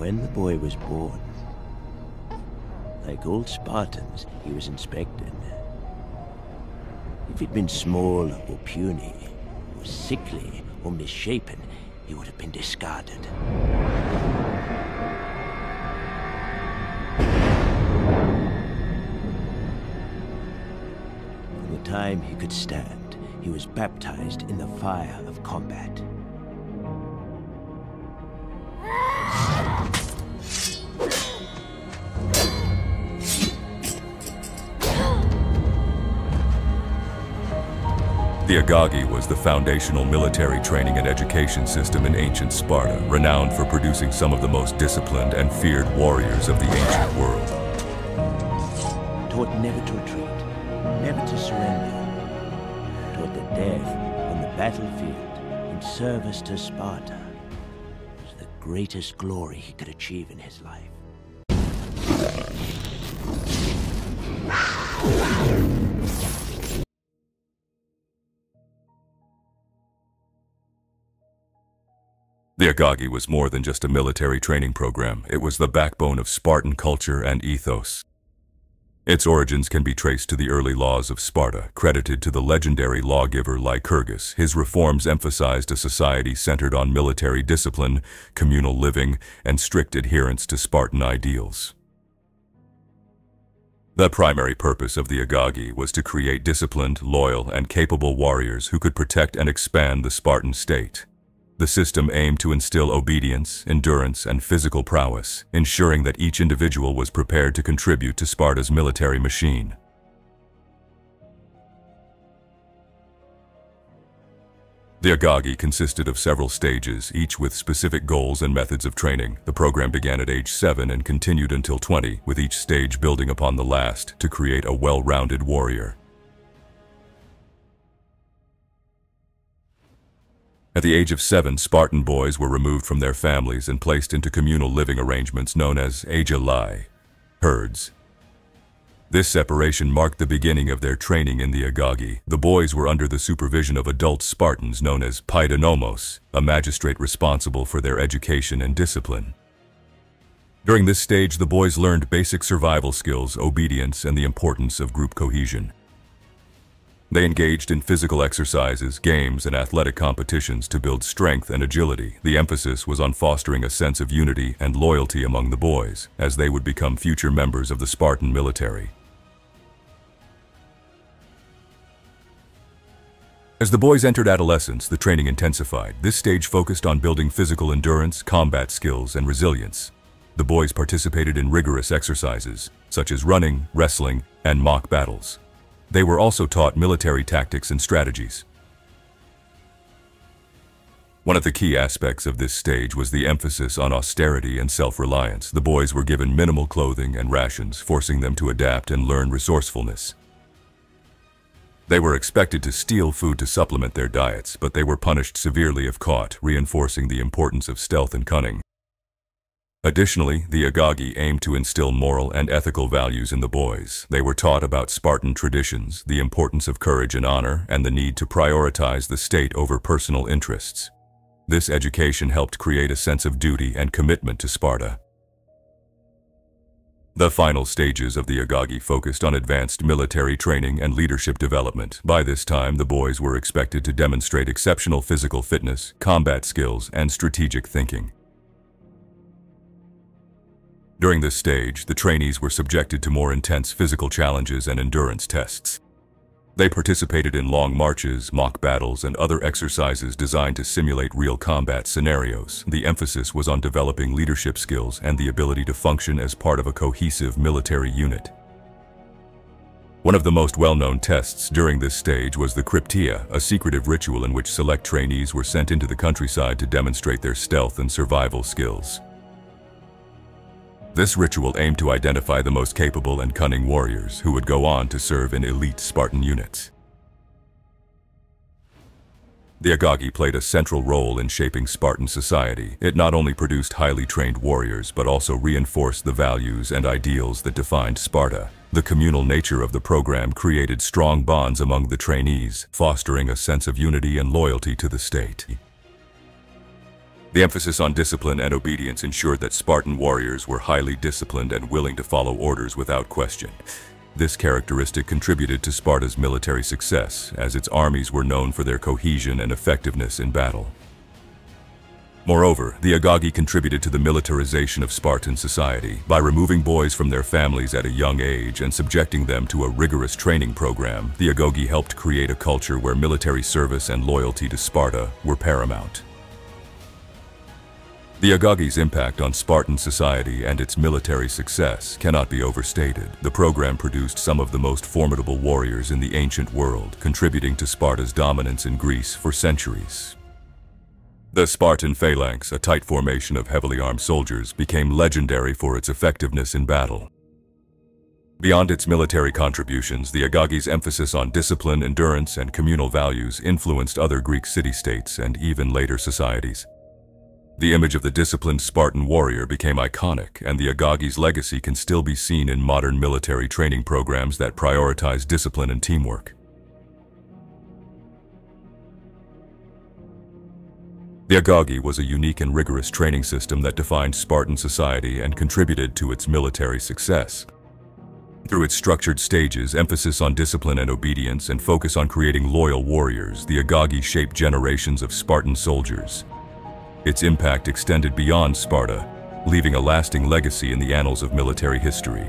when the boy was born, like all Spartans, he was inspected. If he'd been small or puny, or sickly or misshapen, he would have been discarded. From the time he could stand, he was baptized in the fire of combat. The Agagi was the foundational military training and education system in ancient Sparta, renowned for producing some of the most disciplined and feared warriors of the ancient world. Taught never to retreat, never to surrender. Taught that death on the battlefield in service to Sparta was the greatest glory he could achieve in his life. The Agagi was more than just a military training program. It was the backbone of Spartan culture and ethos. Its origins can be traced to the early laws of Sparta, credited to the legendary lawgiver Lycurgus. His reforms emphasized a society centered on military discipline, communal living, and strict adherence to Spartan ideals. The primary purpose of the Agagi was to create disciplined, loyal, and capable warriors who could protect and expand the Spartan state. The system aimed to instill obedience, endurance, and physical prowess, ensuring that each individual was prepared to contribute to Sparta's military machine. The Agagi consisted of several stages, each with specific goals and methods of training. The program began at age 7 and continued until 20, with each stage building upon the last to create a well-rounded warrior. At the age of 7, Spartan boys were removed from their families and placed into communal living arrangements known as agelai, herds. This separation marked the beginning of their training in the Agagi. The boys were under the supervision of adult Spartans known as paidonomos, a magistrate responsible for their education and discipline. During this stage, the boys learned basic survival skills, obedience, and the importance of group cohesion. They engaged in physical exercises, games, and athletic competitions to build strength and agility. The emphasis was on fostering a sense of unity and loyalty among the boys, as they would become future members of the Spartan military. As the boys entered adolescence, the training intensified. This stage focused on building physical endurance, combat skills, and resilience. The boys participated in rigorous exercises, such as running, wrestling, and mock battles. They were also taught military tactics and strategies. One of the key aspects of this stage was the emphasis on austerity and self-reliance. The boys were given minimal clothing and rations, forcing them to adapt and learn resourcefulness. They were expected to steal food to supplement their diets, but they were punished severely if caught, reinforcing the importance of stealth and cunning. Additionally, the Agagi aimed to instill moral and ethical values in the boys. They were taught about Spartan traditions, the importance of courage and honor, and the need to prioritize the state over personal interests. This education helped create a sense of duty and commitment to Sparta. The final stages of the Agagi focused on advanced military training and leadership development. By this time, the boys were expected to demonstrate exceptional physical fitness, combat skills, and strategic thinking. During this stage, the trainees were subjected to more intense physical challenges and endurance tests. They participated in long marches, mock battles, and other exercises designed to simulate real combat scenarios. The emphasis was on developing leadership skills and the ability to function as part of a cohesive military unit. One of the most well-known tests during this stage was the Krypteia, a secretive ritual in which select trainees were sent into the countryside to demonstrate their stealth and survival skills. This ritual aimed to identify the most capable and cunning warriors who would go on to serve in elite Spartan units. The Agagi played a central role in shaping Spartan society. It not only produced highly trained warriors, but also reinforced the values and ideals that defined Sparta. The communal nature of the program created strong bonds among the trainees, fostering a sense of unity and loyalty to the state. The emphasis on discipline and obedience ensured that Spartan warriors were highly disciplined and willing to follow orders without question. This characteristic contributed to Sparta's military success, as its armies were known for their cohesion and effectiveness in battle. Moreover, the Agagi contributed to the militarization of Spartan society. By removing boys from their families at a young age and subjecting them to a rigorous training program, the Agagi helped create a culture where military service and loyalty to Sparta were paramount. The Agagi's impact on Spartan society and its military success cannot be overstated. The program produced some of the most formidable warriors in the ancient world, contributing to Sparta's dominance in Greece for centuries. The Spartan phalanx, a tight formation of heavily armed soldiers, became legendary for its effectiveness in battle. Beyond its military contributions, the Agagi's emphasis on discipline, endurance, and communal values influenced other Greek city-states and even later societies. The image of the disciplined Spartan warrior became iconic, and the Agagi's legacy can still be seen in modern military training programs that prioritize discipline and teamwork. The Agagi was a unique and rigorous training system that defined Spartan society and contributed to its military success. Through its structured stages, emphasis on discipline and obedience, and focus on creating loyal warriors, the Agagi shaped generations of Spartan soldiers. Its impact extended beyond Sparta, leaving a lasting legacy in the annals of military history.